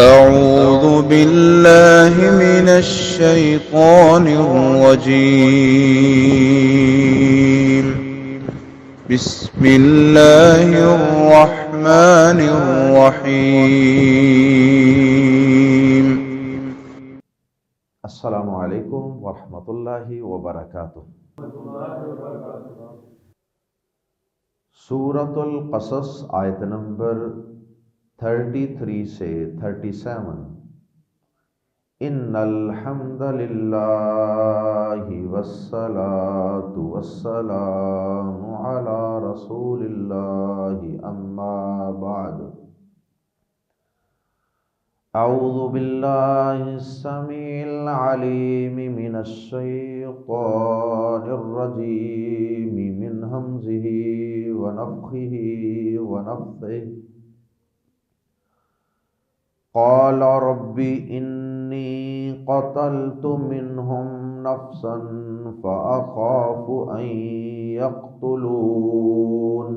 أعوذ بالله من الشيطان الرجيم. بسم الله الرحمن الرحيم. السلام علیکم ورحمۃ اللہ وبرکاتہ۔ سورۃ القصص آیت نمبر 33 سے 37۔ ان الحمد للہ والصلاة والسلام علی رسول اللہ اما بعد۔ اعوذ باللہ السمیع العلیم من الشیطان الرجیم من ہمزہ ونفخہ ونفثہ۔ قال رب انی قتلت منہم نفسا فأخاف ان یقتلون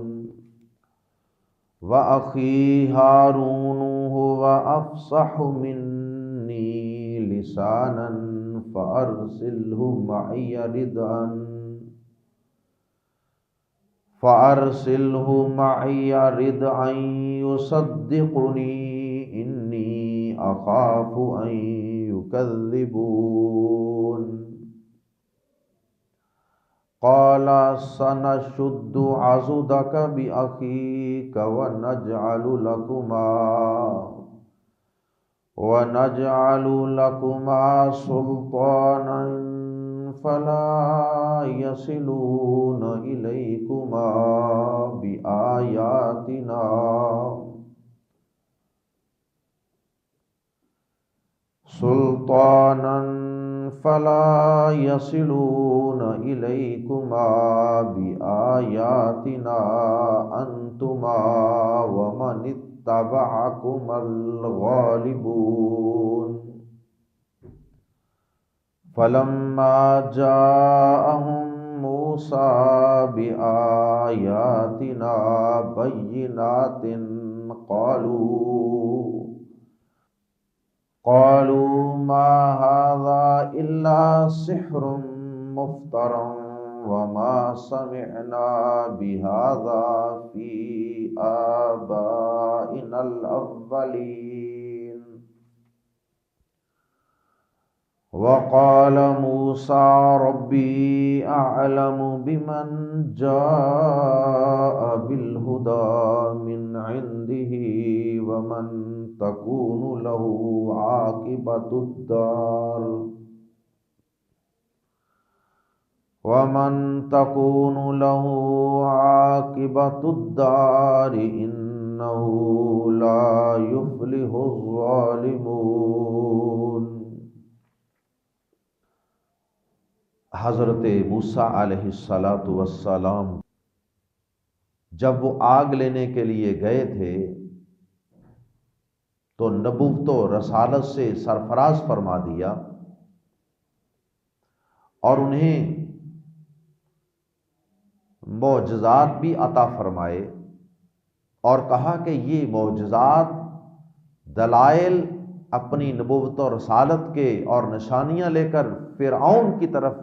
وأخی ہارون هو أفصح منی لسانا فأرسله معي رد أن يصدقني إني أخاف أن يكذبون۔ قال سنشد عضدك بأخيك ونجعل لكما سلطانا فلا يصلون إليكما بآياتنا أنتما ومن اتبعكما الغالبون۔ فلما جاءهم موسى بآياتنا بينات قالوا ما هذا إلا سحر مفترى وما سمعنا بهذا في آبائنا الأولين۔ وقال موسى ربي أعلم بمن جاء بالهدى من عنده ومن تكون له عاقبة الدار إنه لا يفلح الظالمون۔ حضرت موسیٰ علیہ السلام جب وہ آگ لینے کے لیے گئے تھے تو نبوت و رسالت سے سرفراز فرما دیا اور انہیں معجزات بھی عطا فرمائے اور کہا کہ یہ معجزات دلائل اپنی نبوت و رسالت کے اور نشانیاں لے کر فرعون کی طرف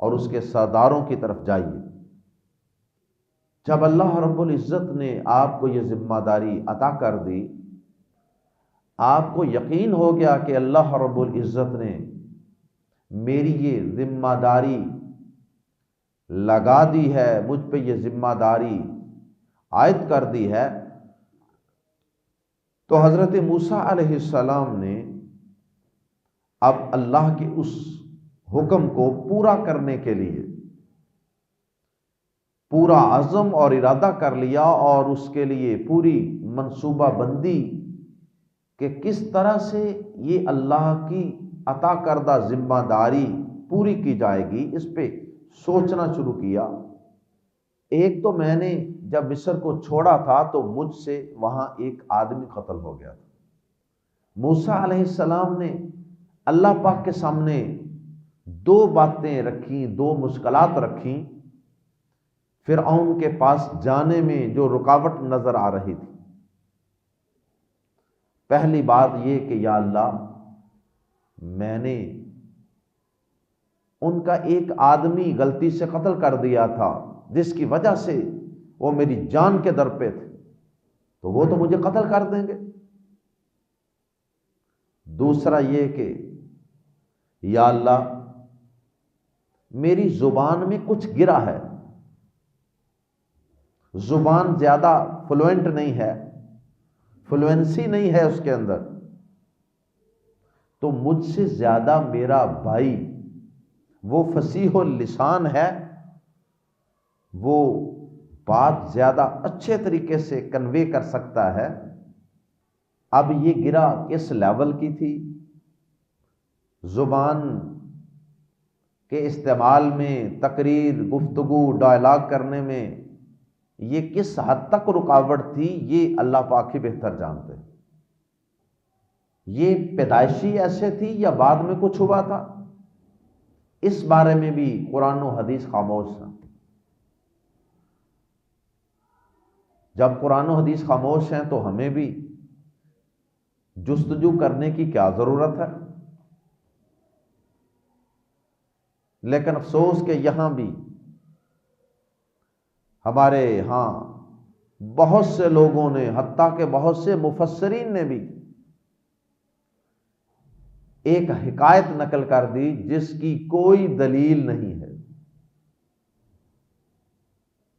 اور اس کے سرداروں کی طرف جائیے۔ جب اللہ رب العزت نے آپ کو یہ ذمہ داری عطا کر دی، آپ کو یقین ہو گیا کہ اللہ رب العزت نے میری یہ ذمہ داری لگا دی ہے، مجھ پہ یہ ذمہ داری عائد کر دی ہے، تو حضرت موسیٰ علیہ السلام نے اب اللہ کے اس حکم کو پورا کرنے کے لیے پورا عزم اور ارادہ کر لیا اور اس کے لیے پوری منصوبہ بندی کہ کس طرح سے یہ اللہ کی عطا کردہ ذمہ داری پوری کی جائے گی، اس پہ سوچنا شروع کیا۔ ایک تو میں نے جب مصر کو چھوڑا تھا تو مجھ سے وہاں ایک آدمی قتل ہو گیا تھا۔ موسیٰ علیہ السلام نے اللہ پاک کے سامنے دو باتیں رکھیں، دو مشکلات رکھیں فرعون کے پاس جانے میں جو رکاوٹ نظر آ رہی تھی۔ پہلی بات یہ کہ یا اللہ میں نے ان کا ایک آدمی غلطی سے قتل کر دیا تھا جس کی وجہ سے وہ میری جان کے در پہ تھے، تو وہ تو مجھے قتل کر دیں گے۔ دوسرا یہ کہ یا اللہ میری زبان میں کچھ گرا ہے، زبان زیادہ فلوئنٹ نہیں ہے، فلوئنسی نہیں ہے اس کے اندر، تو مجھ سے زیادہ میرا بھائی وہ فصیح اللسان ہے، وہ بات زیادہ اچھے طریقے سے کنوے کر سکتا ہے۔ اب یہ گرا کس لیول کی تھی؟ زبان کے استعمال میں، تقریر، گفتگو، ڈائلاگ کرنے میں یہ کس حد تک رکاوٹ تھی، یہ اللہ پاک ہی بہتر جانتے ہیں۔ یہ پیدائشی ایسے تھی یا بعد میں کچھ ہوا تھا، اس بارے میں بھی قرآن و حدیث خاموش ہے۔ جب قرآن و حدیث خاموش ہیں تو ہمیں بھی جستجو کرنے کی کیا ضرورت ہے؟ لیکن افسوس کہ یہاں بھی ہمارے ہاں بہت سے لوگوں نے، حتیٰ کہ بہت سے مفسرین نے بھی ایک حکایت نقل کر دی جس کی کوئی دلیل نہیں ہے،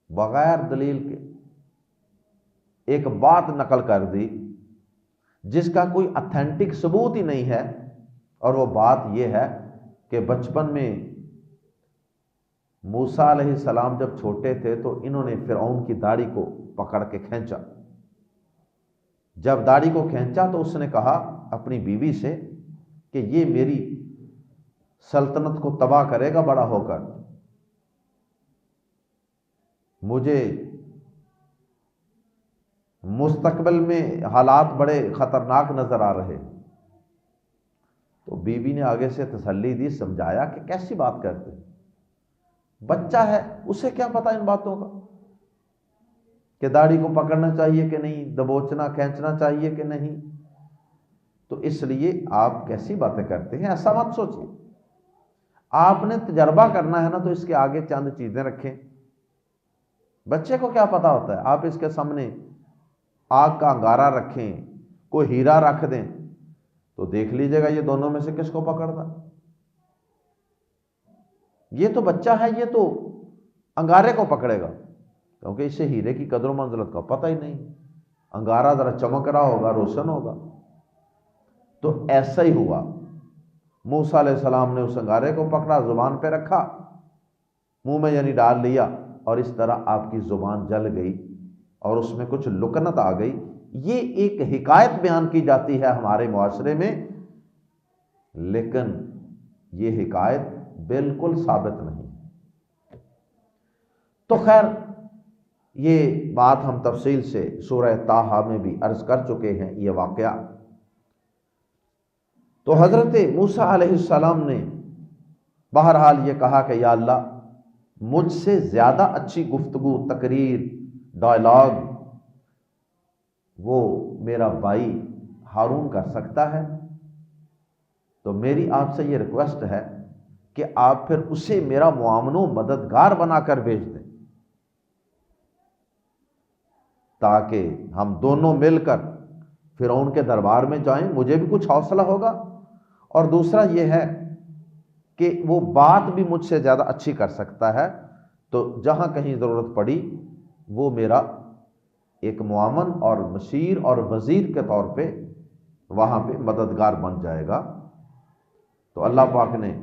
بغیر دلیل کے ایک بات نقل کر دی جس کا کوئی اتھینٹک ثبوت ہی نہیں ہے، اور وہ بات یہ ہے کہ بچپن میں موسیٰ علیہ السلام جب چھوٹے تھے تو انہوں نے فرعون کی داڑھی کو پکڑ کے کھینچا۔ جب داڑھی کو کھینچا تو اس نے کہا اپنی بیوی سے کہ یہ میری سلطنت کو تباہ کرے گا بڑا ہو کر، مجھے مستقبل میں حالات بڑے خطرناک نظر آ رہے۔ تو بیوی نے آگے سے تسلی دی، سمجھایا کہ کیسی بات کرتے، بچہ ہے اسے کیا پتا ان باتوں کا کہ داڑھی کو پکڑنا چاہیے کہ نہیں، دبوچنا کھینچنا چاہیے کہ نہیں۔ تو اس لیے آپ کیسی باتیں کرتے ہیں، ایسا مت سوچیے۔ آپ نے تجربہ کرنا ہے نا تو اس کے آگے چند چیزیں رکھیں۔ بچے کو کیا پتا ہوتا ہے، آپ اس کے سامنے آگ کا انگارہ رکھیں، کوئی ہیرا رکھ دیں تو دیکھ لیجئے گا یہ دونوں میں سے کس کو پکڑتا۔ یہ تو بچہ ہے، یہ تو انگارے کو پکڑے گا کیونکہ اسے ہیرے کی قدر و منزلت کا پتہ ہی نہیں۔ انگارہ ذرا چمک رہا ہوگا، روشن ہوگا۔ تو ایسا ہی ہوا، موسیٰ علیہ السلام نے اس انگارے کو پکڑا، زبان پہ رکھا، منہ میں یعنی ڈال لیا، اور اس طرح آپ کی زبان جل گئی اور اس میں کچھ لکنت آ گئی۔ یہ ایک حکایت بیان کی جاتی ہے ہمارے معاشرے میں، لیکن یہ حکایت بالکل ثابت نہیں۔ تو خیر یہ بات ہم تفصیل سے سورہ طٰہٰ میں بھی عرض کر چکے ہیں، یہ واقعہ۔ تو حضرت موسیٰ علیہ السلام نے بہرحال یہ کہا کہ یا اللہ مجھ سے زیادہ اچھی گفتگو، تقریر، ڈائلاگ وہ میرا بھائی ہارون کر سکتا ہے، تو میری آپ سے یہ ریکویسٹ ہے کہ آپ پھر اسے میرا معاون و مددگار بنا کر بھیج دیں، تاکہ ہم دونوں مل کر فرعون کے دربار میں جائیں، مجھے بھی کچھ حوصلہ ہوگا، اور دوسرا یہ ہے کہ وہ بات بھی مجھ سے زیادہ اچھی کر سکتا ہے، تو جہاں کہیں ضرورت پڑی وہ میرا ایک معاون اور مشیر اور وزیر کے طور پہ وہاں پہ مددگار بن جائے گا۔ تو اللہ پاک نے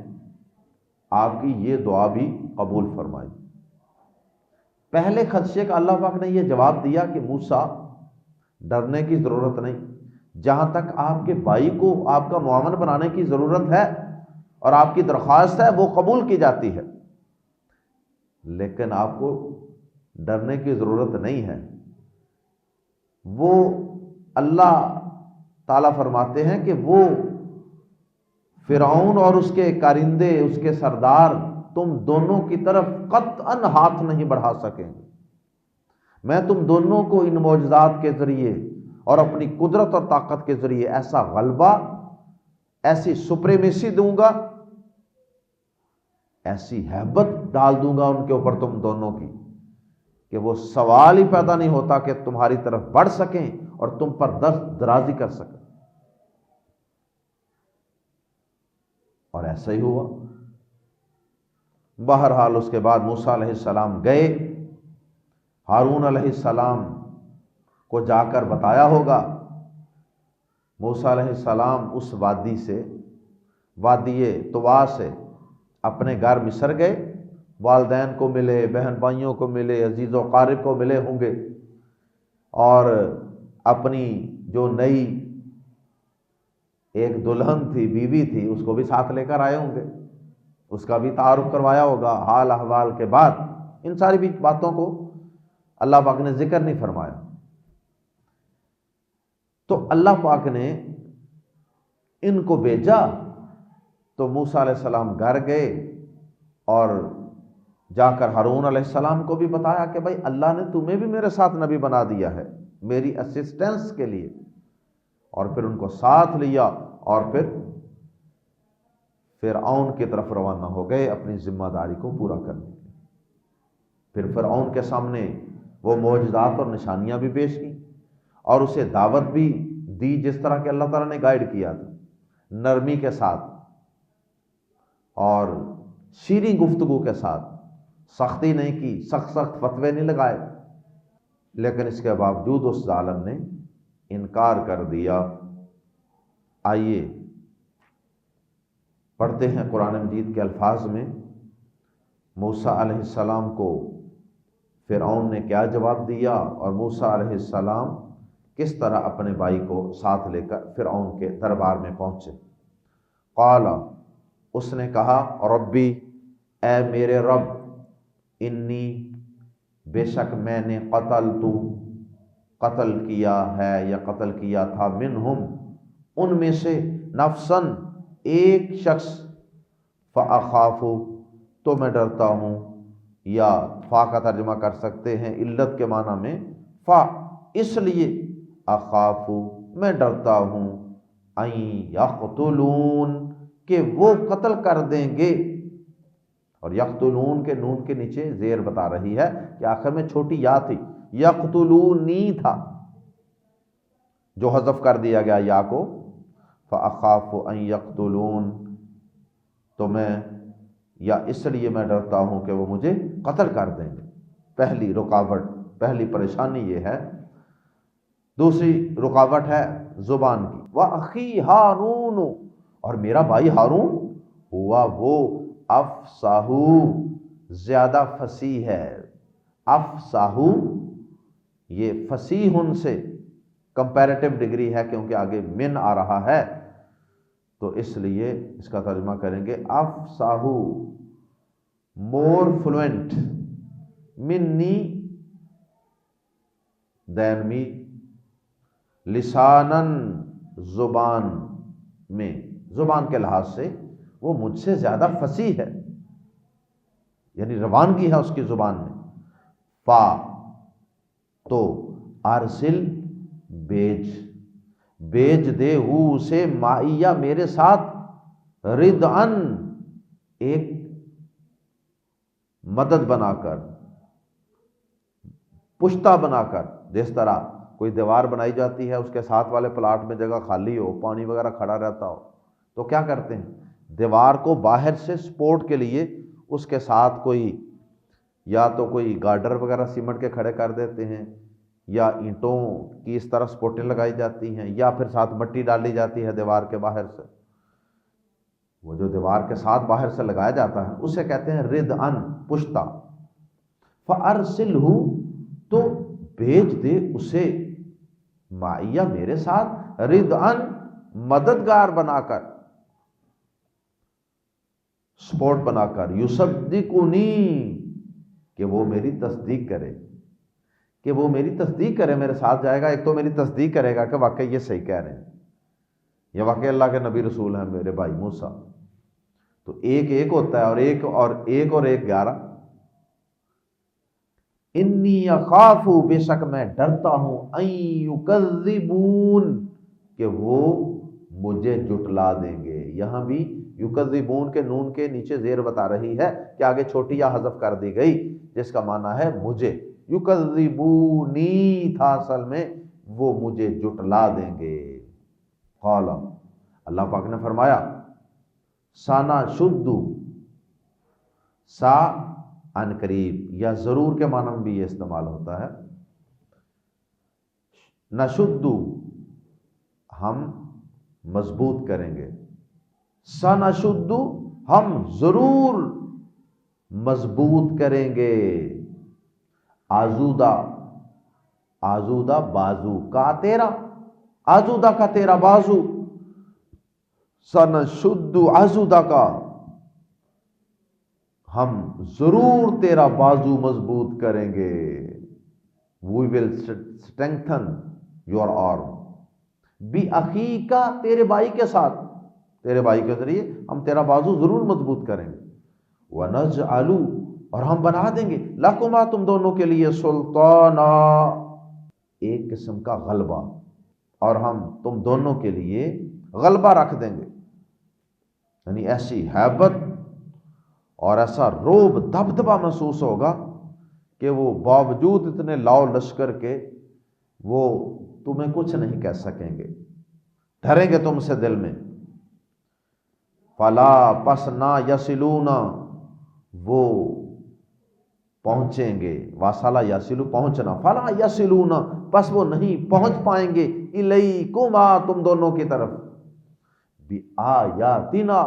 آپ کی یہ دعا بھی قبول فرمائی۔ پہلے خدشے کا اللہ پاک نے یہ جواب دیا کہ موسیٰ ڈرنے کی ضرورت نہیں، جہاں تک آپ کے بھائی کو آپ کا معاون بنانے کی ضرورت ہے اور آپ کی درخواست ہے وہ قبول کی جاتی ہے، لیکن آپ کو ڈرنے کی ضرورت نہیں ہے۔ وہ اللہ تعالیٰ فرماتے ہیں کہ وہ فرعون اور اس کے کارندے، اس کے سردار تم دونوں کی طرف قطعاً ہاتھ نہیں بڑھا سکیں گے۔ میں تم دونوں کو ان معجزات کے ذریعے اور اپنی قدرت اور طاقت کے ذریعے ایسا غلبہ، ایسی سپریمیسی دوں گا، ایسی ہیبت ڈال دوں گا ان کے اوپر تم دونوں کی کہ وہ سوال ہی پیدا نہیں ہوتا کہ تمہاری طرف بڑھ سکیں اور تم پر دست درازی کر سکیں۔ اور ایسا ہی ہوا۔ بہرحال اس کے بعد موسیٰ علیہ السلام گئے، ہارون علیہ السلام کو جا کر بتایا ہوگا۔ موسیٰ علیہ السلام اس وادی سے، وادی طوا سے اپنے گھر مصر گئے، والدین کو ملے، بہن بھائیوں کو ملے، عزیز و قارب کو ملے ہوں گے، اور اپنی جو نئی ایک دلہن تھی، بیوی تھی، اس کو بھی ساتھ لے کر آئے ہوں گے، اس کا بھی تعارف کروایا ہوگا۔ حال احوال کے بعد ان ساری بھی باتوں کو اللہ پاک نے ذکر نہیں فرمایا۔ تو اللہ پاک نے ان کو بھیجا، تو موسیٰ علیہ السلام گھر گئے اور جا کر ہارون علیہ السلام کو بھی بتایا کہ بھائی اللہ نے تمہیں بھی میرے ساتھ نبی بنا دیا ہے میری اسسٹنس کے لیے، اور پھر ان کو ساتھ لیا اور پھر فرعون کی طرف روانہ ہو گئے اپنی ذمہ داری کو پورا کرنے کے لیے۔ پھر فرعون کے سامنے وہ معجزات اور نشانیاں بھی پیش کی اور اسے دعوت بھی دی جس طرح کہ اللہ تعالیٰ نے گائیڈ کیا تھا، نرمی کے ساتھ اور شیریں گفتگو کے ساتھ، سختی نہیں کی، سخت فتوے نہیں لگائے، لیکن اس کے باوجود اس ظالم نے انکار کر دیا۔ آئیے پڑھتے ہیں قرآن مجید کے الفاظ میں موسیٰ علیہ السلام کو فرعون نے کیا جواب دیا، اور موسیٰ علیہ السلام کس طرح اپنے بھائی کو ساتھ لے کر فرعون کے دربار میں پہنچے۔ قال، اس نے کہا، ربی، اے میرے رب، انی، بے شک میں نے قتل کیا ہے یا قتل کیا تھا، منہم، ان میں سے، نفسن، ایک شخص، فاخاف، تو میں ڈرتا ہوں، یا فا کا ترجمہ کر سکتے ہیں علت کے معنی میں، فا اس لیے، اخاف میں ڈرتا ہوں، ان یقتلون کہ وہ قتل کر دیں گے۔ اور یقتلون کے نون کے نیچے زیر بتا رہی ہے کہ آخر میں چھوٹی یا تھی، یقتلونی تھا جو حذف کر دیا گیا یا کو، فاخاف ان یقتلون، تو میں، یا اس لیے میں ڈرتا ہوں کہ وہ مجھے قتل کر دیں گے۔ پہلی رکاوٹ، پہلی پریشانی یہ ہے۔ دوسری رکاوٹ ہے زبان کی، وَأَخِي ہارون، اور میرا بھائی ہارون، ہوا وہ، افصاح، زیادہ فصیح ہے۔ افصاح یہ فصیح سے کمپیریٹو ڈگری ہے کیونکہ آگے من آ رہا ہے، تو اس لیے اس کا ترجمہ کریں گے افصاح، مور فلوئنٹ، منی دین می، لسانن، زبان میں، زبان کے لحاظ سے وہ مجھ سے زیادہ فصیح ہے، یعنی روانگی ہے اس کی زبان میں۔ فا تو ارسل، بیج دے، ہو اسے، معیہ میرے ساتھ، ردعن ایک مدد بنا کر، پشتہ بنا کر، جس طرح کوئی دیوار بنائی جاتی ہے، اس کے ساتھ والے پلاٹ میں جگہ خالی ہو، پانی وغیرہ کھڑا رہتا ہو، تو کیا کرتے ہیں، دیوار کو باہر سے سپورٹ کے لیے اس کے ساتھ کوئی، یا تو کوئی گارڈر وغیرہ سیمنٹ کے کھڑے کر دیتے ہیں، یا اینٹوں کی اس طرح سپورٹیں لگائی جاتی ہیں، یا پھر ساتھ مٹی ڈالی جاتی ہے دیوار کے باہر سے۔ وہ جو دیوار کے ساتھ باہر سے لگایا جاتا ہے اسے کہتے ہیں ردعن، پشتہ۔ فَأَرْسِلْهُ تو بھیج دے اسے، معیہ میرے ساتھ، ردعن مددگار بنا کر، سپورٹ بنا کر، یصدقنی کہ وہ میری تصدیق کرے، کہ وہ میری تصدیق کرے، میرے ساتھ جائے گا، ایک تو میری تصدیق کرے گا کہ واقعی یہ صحیح کہہ رہے ہیں، یہ واقعی اللہ کے نبی رسول ہیں میرے بھائی موسیٰ۔ تو ایک ہوتا ہے، اور ایک 11۔ انی اخاف، بے شک میں ڈرتا ہوں، ان یکذبون، کہ وہ مجھے جھٹلا دیں گے۔ یہاں بھی یکذبون کے نون کے نیچے زیر بتا رہی ہے کہ آگے چھوٹی یا حذف کر دی گئی، جس کا معنی ہے مجھے۔ یکذبونی تھا اصل میں، وہ مجھے جھٹلا دیں گے۔ قال، اللہ پاک نے فرمایا، سانا شدو، سا ان قریب یا ضرور کے معنی میں بھی یہ استعمال ہوتا ہے۔ نشدو، ہم مضبوط کریں گے، سنشدو، ہم ضرور مضبوط کریں گے۔ آزودہ، آزودہ بازو کا تیرا، آزودہ کا تیرا بازو، سنشدو آزودہ کا، ہم ضرور تیرا بازو مضبوط کریں گے۔ We will strengthen your arm، بھی اخی کا، تیرے بھائی کے ساتھ، تیرے بھائی کے ذریعے ہم تیرا بازو ضرور مضبوط کریں گے۔ وَنَجْعَلُ، اور ہم بنا دیں گے، لَكُمَا، تم دونوں کے لیے، سلطانہ، ایک قسم کا غلبہ، اور ہم تم دونوں کے لیے غلبہ رکھ دیں گے، یعنی ایسی ہیبت اور ایسا روب دبدبہ محسوس ہوگا کہ وہ باوجود اتنے لاؤ لشکر کے وہ تمہیں کچھ نہیں کہہ سکیں گے، ڈریں گے تم سے دل میں۔ فلا، پس نہ، یصلون، وہ پہنچیں گے، واصلہ یصلو پہنچنا، فلا یصلون، پس وہ نہیں پہنچ پائیں گے، الیکما، تم دونوں کی طرف، بآیاتنا،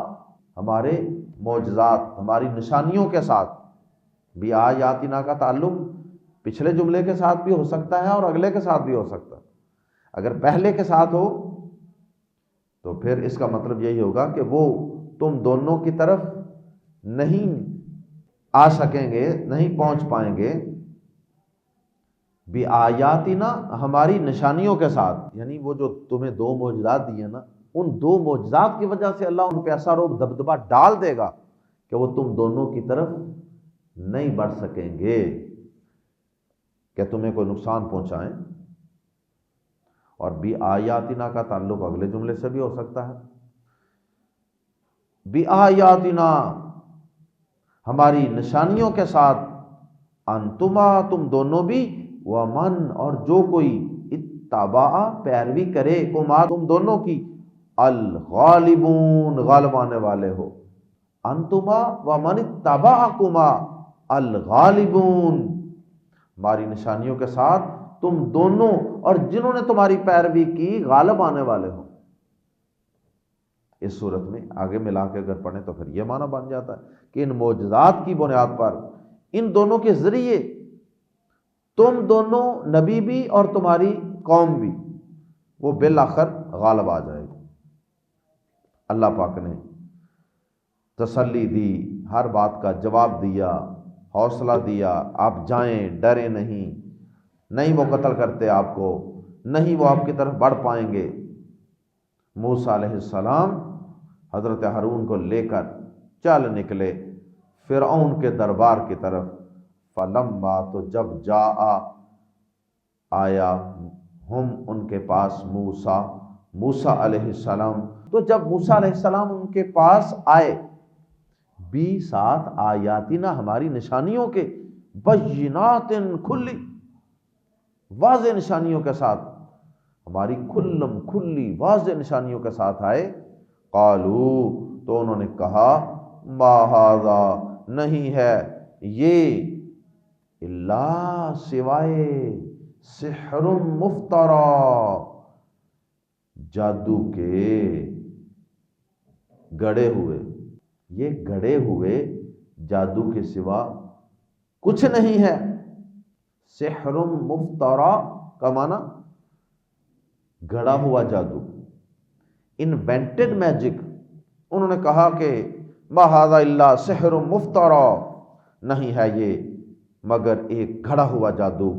ہمارے معجزات، ہماری نشانیوں کے ساتھ۔ بآیاتنا کا تعلق پچھلے جملے کے ساتھ بھی ہو سکتا ہے اور اگلے کے ساتھ بھی ہو سکتا ہے۔ اگر پہلے کے ساتھ ہو تو پھر اس کا مطلب یہی ہوگا کہ وہ تم دونوں کی طرف نہیں آ سکیں گے، نہیں پہنچ پائیں گے، بآیاتنا، ہماری نشانیوں کے ساتھ، یعنی وہ جو تمہیں دو معجزات دیے نا، ان دو معجزات کی وجہ سے اللہ ان پہ ایسا روب دبدبہ ڈال دے گا کہ وہ تم دونوں کی طرف نہیں بڑھ سکیں گے کہ تمہیں کوئی نقصان پہنچائیں۔ اور بآیاتنا کا تعلق اگلے جملے سے بھی ہو سکتا ہے، بآیاتنا، ہماری نشانیوں کے ساتھ، انتما، تم دونوں بھی، ومن، اور جو کوئی، اتبع، پیروی کرے، کما، تم دونوں کی، الغالبون، غالب آنے والے ہو، انتما ومن اتبعکما الغالبون، ہماری نشانیوں کے ساتھ تم دونوں اور جنہوں نے تمہاری پیروی کی غالب آنے والے ہو۔ اس صورت میں آگے ملا کے اگر پڑھیں تو پھر یہ معنی بن جاتا ہے کہ ان معجزات کی بنیاد پر، ان دونوں کے ذریعے تم دونوں، نبی بھی اور تمہاری قوم بھی، وہ بالآخر غالب آ جائے گا۔ اللہ پاک نے تسلی دی، ہر بات کا جواب دیا، حوصلہ دیا، آپ جائیں، ڈرے نہیں، نہیں وہ قتل کرتے آپ کو، نہیں وہ آپ کی طرف بڑھ پائیں گے۔ موسیٰ علیہ السلام حضرت ہارون کو لے کر چل نکلے فرعون کے دربار کی طرف۔ فلما، تو جب آیا، ہم ان کے پاس، موسیٰ علیہ السلام، تو جب موسیٰ علیہ السلام ان کے پاس آئے، بھی ساتھ آیاتنا، ہماری نشانیوں کے، بینات، کھلی واضح نشانیوں کے ساتھ، ہماری کھلم کھلی واضح نشانیوں کے ساتھ آئے، قالو، تو انہوں نے کہا، ما ھذا، نہیں ہے یہ، الا، سوائے، سحر مفترا، جادو کے گڑے ہوئے، یہ گڑے ہوئے جادو کے سوا کچھ نہیں ہے۔ سحر مفترا کا معنی گڑا ہوا جادو، انوینٹڈ میجک۔ انہوں نے کہا کہ ما ھذا الا سحر مفترا، نہیں ہے یہ مگر ایک گھڑا ہوا جادو،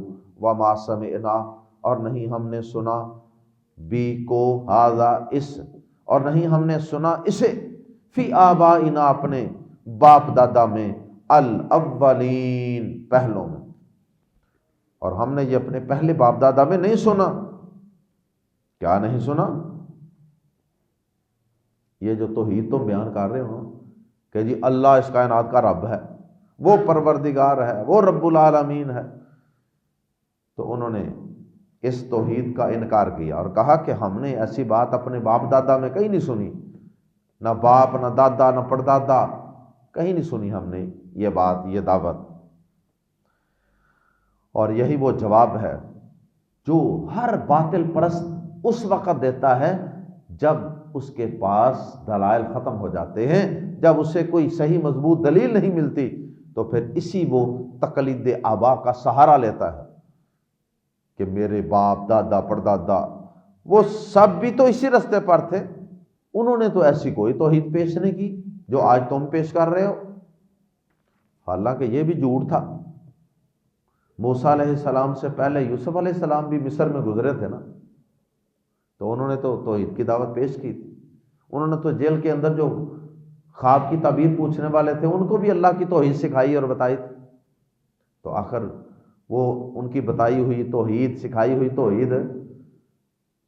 وما سمعنا، اور نہیں ہم نے سنا، بھی کو، ھذا، اس، اور نہیں ہم نے سنا اسے، فی آبائنا، اپنے باپ دادا میں، الاولین، پہلوں میں۔ اور ہم نے یہ اپنے پہلے باپ دادا میں نہیں سنا۔ کیا نہیں سنا؟ یہ جو توحید تم بیان کر رہے ہو کہ جی اللہ اس کائنات کا رب ہے، وہ پروردگار ہے، وہ رب العالمین ہے، تو انہوں نے اس توحید کا انکار کیا اور کہا کہ ہم نے ایسی بات اپنے باپ دادا میں کہیں نہیں سنی، نہ باپ نہ دادا نہ پردادا، کہیں نہیں سنی ہم نے یہ بات، یہ دعوت۔ اور یہی وہ جواب ہے جو ہر باطل پرست اس وقت دیتا ہے جب اس کے پاس دلائل ختم ہو جاتے ہیں، جب اسے کوئی صحیح مضبوط دلیل نہیں ملتی تو پھر اسی وہ تقلید آبا کا سہارا لیتا ہے کہ میرے باپ دادا پردادا وہ سب بھی تو اسی رستے پر تھے، انہوں نے تو ایسی کوئی توحید پیش نہیں کی جو آج تم پیش کر رہے ہو۔ حالانکہ یہ بھی جھوٹ تھا۔ موسیٰ علیہ السلام سے پہلے یوسف علیہ السلام بھی مصر میں گزرے تھے نا، تو انہوں نے تو توحید کی دعوت پیش کی تھی۔ انہوں نے تو جیل کے اندر جو خواب کی تعبیر پوچھنے والے تھے ان کو بھی اللہ کی توحید سکھائی اور بتائی تھی۔ تو آخر وہ ان کی بتائی ہوئی توحید، سکھائی ہوئی توحید،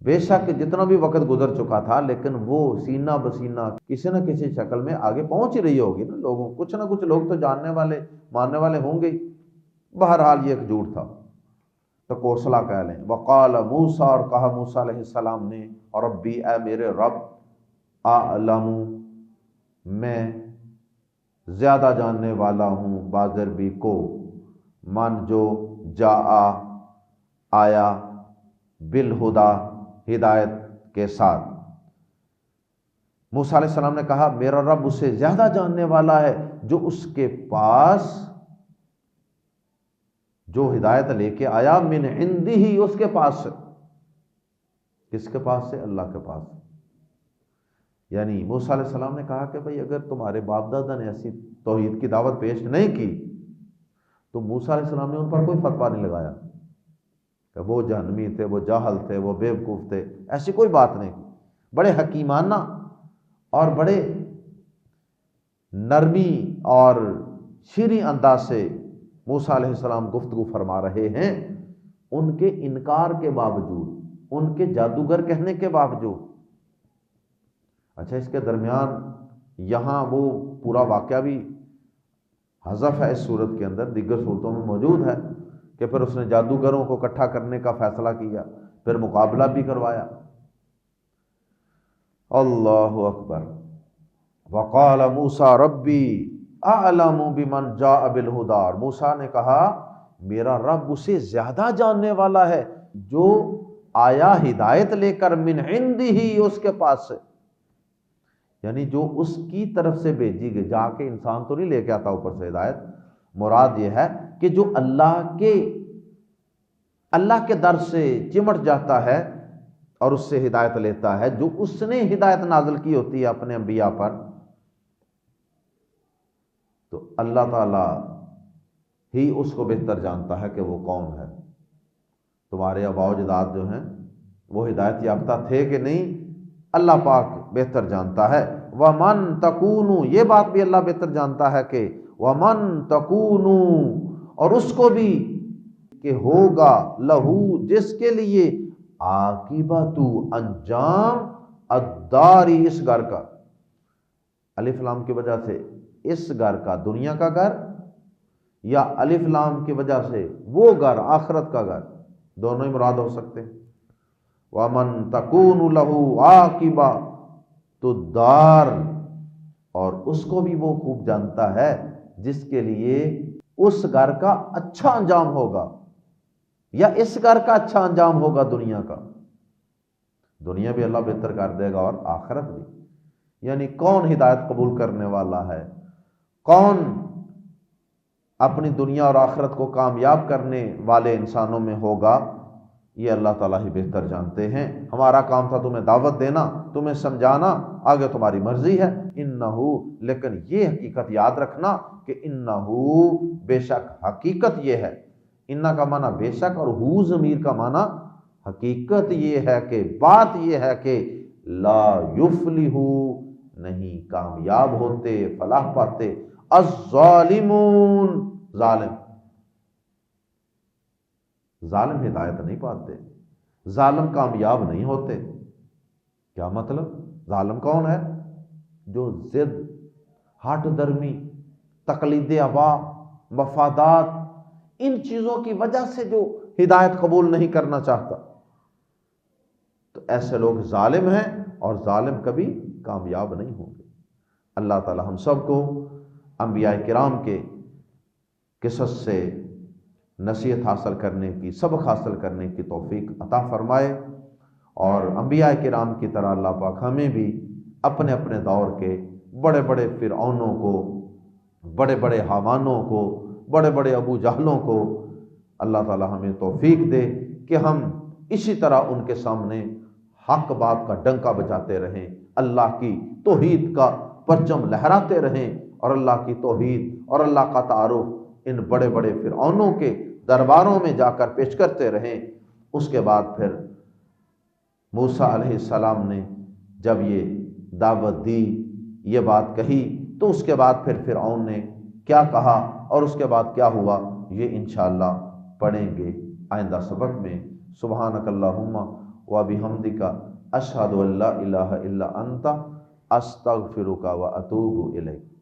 بے شک جتنا بھی وقت گزر چکا تھا لیکن وہ سینہ بسینہ کسی نہ کسی شکل میں آگے پہنچ ہی رہی ہوگی نا لوگوں، کچھ نہ کچھ لوگ تو جاننے والے ماننے والے ہوں گے۔ بہرحال یہ ایک جھوٹ تھا، تو کوسلا کہہ لیں۔ وقال موسیٰ، اور کہا موسیٰ علیہ السلام نے، اور ربی اے میرے رب، اعلم میں زیادہ جاننے والا ہوں، بازر بھی کو، من جو جا آیا، بالہدا ہدایت کے ساتھ۔ موسیٰ علیہ السلام نے کہا میرا رب اسے زیادہ جاننے والا ہے جو اس کے پاس جو ہدایت لے کے آیا، من عندہ ہی، اس کے پاس سے۔ کس کے پاس سے؟ اللہ کے پاس سے۔ یعنی موسیٰ علیہ السلام نے کہا کہ بھئی اگر تمہارے باپ دادا نے ایسی توحید کی دعوت پیش نہیں کی تو موسیٰ علیہ السلام نے ان پر کوئی فتویٰ نہیں لگایا کہ وہ جہنمی تھے، وہ جاہل تھے، وہ بے وقوف تھے، ایسی کوئی بات نہیں کی۔ بڑے حکیمانہ اور بڑے نرمی اور شیریں انداز سے موسیٰ علیہ السلام گفتگو فرما رہے ہیں، ان کے انکار کے باوجود، ان کے جادوگر کہنے کے باوجود۔ اچھا، اس کے درمیان یہاں وہ پورا واقعہ بھی حذف ہے اس صورت کے اندر، دیگر صورتوں میں موجود ہے کہ پھر اس نے جادوگروں کو اکٹھا کرنے کا فیصلہ کیا، پھر مقابلہ بھی کروایا۔ اللہ اکبر۔ وقال موسیٰ ربی اعلم بمن جاء بالہدی، اور موسیٰ نے کہا میرا رب اسے زیادہ جاننے والا ہے جو آیا ہدایت لے کر، من عندہ ہی، اس کے پاس سے، یعنی جو اس کی طرف سے بھیجی گئی، جا کے انسان تو نہیں لے کے آتا اوپر سے ہدایت۔ مراد یہ ہے کہ جو اللہ کے در سے چمٹ جاتا ہے اور اس سے ہدایت لیتا ہے، جو اس نے ہدایت نازل کی ہوتی ہے اپنے انبیاء پر، تو اللہ تعالی ہی اس کو بہتر جانتا ہے کہ وہ کون ہے۔ تمہارے آباء و اجداد جو ہیں وہ ہدایت یافتہ تھے کہ نہیں، اللہ پاک بہتر جانتا ہے۔ وَمَن تَكُونُ، یہ بات بھی اللہ بہتر جانتا ہے کہ وَمَن تَكُونُ، اور اس کو بھی کہ ہوگا، لہو، جس کے لیے، عاقبۃ، انجام، الداری، اس گھر کا، الف لام کی وجہ سے اس گھر کا، دنیا کا گھر، یا الف لام کی وجہ سے وہ گھر، آخرت کا گھر، دونوں ہی مراد ہو سکتے ہیں۔ وَمَن تَكُونُ لَهُ عَاقِبَةُ الدَّارِ، اور اس کو بھی وہ خوب جانتا ہے جس کے لیے اس گھر کا اچھا انجام ہوگا، یا اس گھر کا اچھا انجام ہوگا دنیا کا۔ دنیا بھی اللہ بہتر کر دے گا اور آخرت بھی۔ یعنی کون ہدایت قبول کرنے والا ہے، کون اپنی دنیا اور آخرت کو کامیاب کرنے والے انسانوں میں ہوگا، یہ اللہ تعالیٰ ہی بہتر جانتے ہیں۔ ہمارا کام تھا تمہیں دعوت دینا، تمہیں سمجھانا، آگے تمہاری مرضی ہے۔ انہو، لیکن یہ حقیقت یاد رکھنا کہ انہو، بے شک، حقیقت یہ ہے، انہ کا معنی بے شک اور ہو ضمیر کا معنی حقیقت یہ ہے کہ، بات یہ ہے کہ لا یفلحو، نہیں کامیاب ہوتے، فلاح پاتے، الظالمون، ظالم۔ ظالم ہدایت نہیں پاتے، ظالم کامیاب نہیں ہوتے۔ کیا مطلب؟ ظالم کون ہے؟ جو ضد، ہٹ درمی، تقلید عوام، مفادات، ان چیزوں کی وجہ سے جو ہدایت قبول نہیں کرنا چاہتا، تو ایسے لوگ ظالم ہیں اور ظالم کبھی کامیاب نہیں ہوں گے۔ اللہ تعالی ہم سب کو انبیاء کرام کے قصص سے نصیحت حاصل کرنے کی، سبق حاصل کرنے کی توفیق عطا فرمائے، اور انبیاء کرام کی طرح اللہ پاک ہمیں بھی اپنے اپنے دور کے بڑے بڑے فرعونوں کو، بڑے بڑے حامانوں کو، بڑے بڑے ابو جہلوں کو اللہ تعالی ہمیں توفیق دے کہ ہم اسی طرح ان کے سامنے حق بات کا ڈنکا بجاتے رہیں، اللہ کی توحید کا پرچم لہراتے رہیں، اور اللہ کی توحید اور اللہ کا تعارف ان بڑے بڑے فرعونوں کے درباروں میں جا کر پیش کرتے رہیں۔ اس کے بعد پھر موسیٰ علیہ السلام نے جب یہ دعوت دی، یہ بات کہی، تو اس کے بعد پھر فرعون نے کیا کہا اور اس کے بعد کیا ہوا، یہ انشاءاللہ پڑھیں گے آئندہ سبق میں۔ سبحانک اللہم و بحمدک، اشہد ان لا الہ الا انت، استغفرک و اتوب الیک۔